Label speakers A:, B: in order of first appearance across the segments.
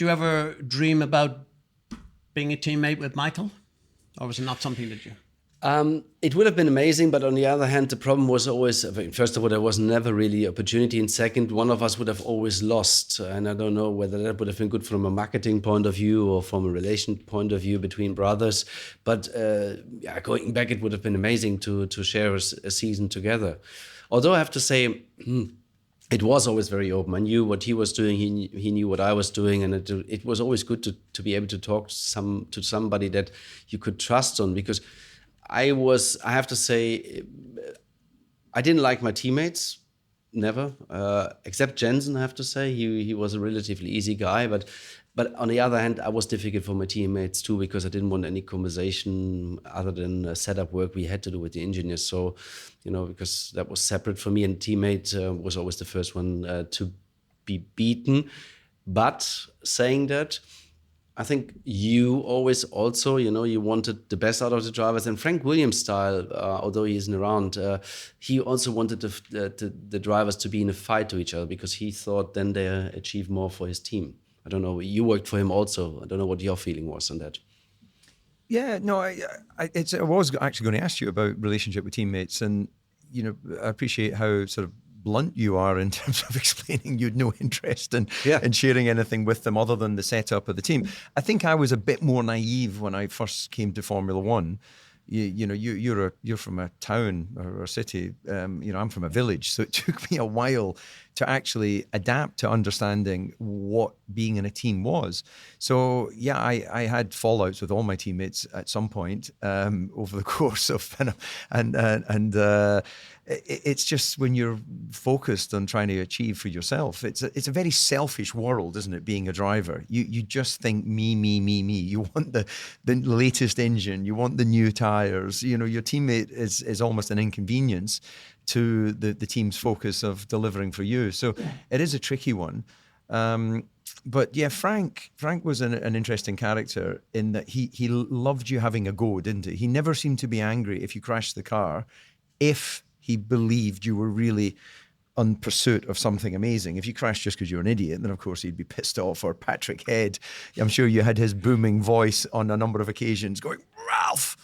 A: Do you ever dream about being a teammate with Michael? Or was it not something that you...
B: It would have been amazing, but on the other hand, the problem was always, first of all, there was never really opportunity, and second, one of us would have always lost, and I don't know whether that would have been good from a marketing point of view or from a relation point of view between brothers, but going back, it would have been amazing to share a season together. Although I have to say, it was always very open. I knew what he was doing, he knew what I was doing, and it was always good to be able to talk to somebody that you could trust on, because I have to say, I didn't like my teammates, never, except Jensen, I have to say. He was a relatively easy guy, but on the other hand, I was difficult for my teammates too, because I didn't want any conversation other than setup work we had to do with the engineers. So, because that was separate for me, and teammate was always the first one to be beaten. But saying that, I think you always also, you wanted the best out of the drivers. And Frank Williams' style, although he isn't around, he also wanted the drivers to be in a fight to each other, because he thought then they achieve more for his team. I don't know, you worked for him also. I don't know what your feeling was on that.
C: Yeah, no, I was actually going to ask you about relationship with teammates. And, I appreciate how sort of blunt you are in terms of explaining you had no interest in sharing anything with them other than the setup of the team. I think I was a bit more naive when I first came to Formula One. You're from a town or a city. I'm from a village, so it took me a while to actually adapt to understanding what being in a team was. So yeah, I had fallouts with all my teammates at some point over the course of, and it's just when you're focused on trying to achieve for yourself, it's a very selfish world, isn't it? Being a driver, you just think me. You want the latest engine, you want the new tires. Your teammate is almost an inconvenience to the team's focus of delivering for you. So it is a tricky one. But yeah, Frank was an interesting character in that he loved you having a go, didn't he? He never seemed to be angry if you crashed the car, if he believed you were really on pursuit of something amazing. If you crashed just because you're an idiot, then of course he'd be pissed off. Or Patrick Head, I'm sure you had his booming voice on a number of occasions going, "Ralf,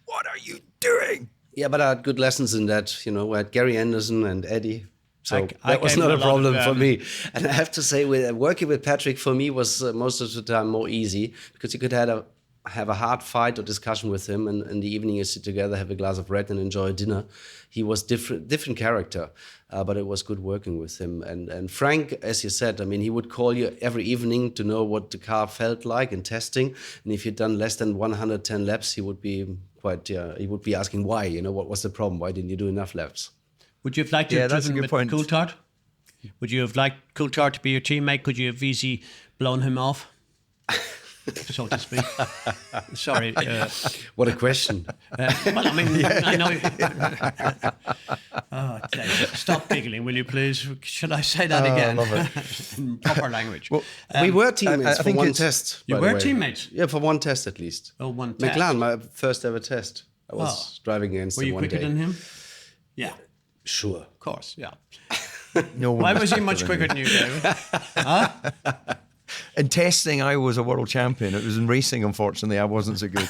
C: what are you doing?"
B: Yeah, but I had good lessons in that. I had Gary Anderson and Eddie. So
A: I
B: that was not a problem for me. And I have to say, working with Patrick for me was most of the time more easy, because you could have a hard fight or discussion with him, and in the evening you sit together, have a glass of red and enjoy dinner. He was different character, but it was good working with him. And Frank, as you said, he would call you every evening to know what the car felt like in testing. And if you'd done less than 110 laps, he would be asking why, what was the problem? Why didn't you do enough laps?
A: Would you have liked to have driven with Coulthard? Would you have liked Coulthard to be your teammate? Could you have easily blown him off, so to speak? Sorry.
B: What a question.
A: I know. Stop giggling, will you please? Should I say that again?
B: I love it.
A: In proper language.
B: Well, we were teammates for one test.
A: You were teammates?
B: Yeah, for one test at least.
A: Oh, one test.
B: McLaren, my first ever test. I was driving against him one day.
A: Were you quicker than him? Yeah.
B: Sure.
A: Of course, yeah.
C: No one
A: Why was he much quicker than you, David? Huh?
C: In testing, I was a world champion. It was in racing, unfortunately, I wasn't so good.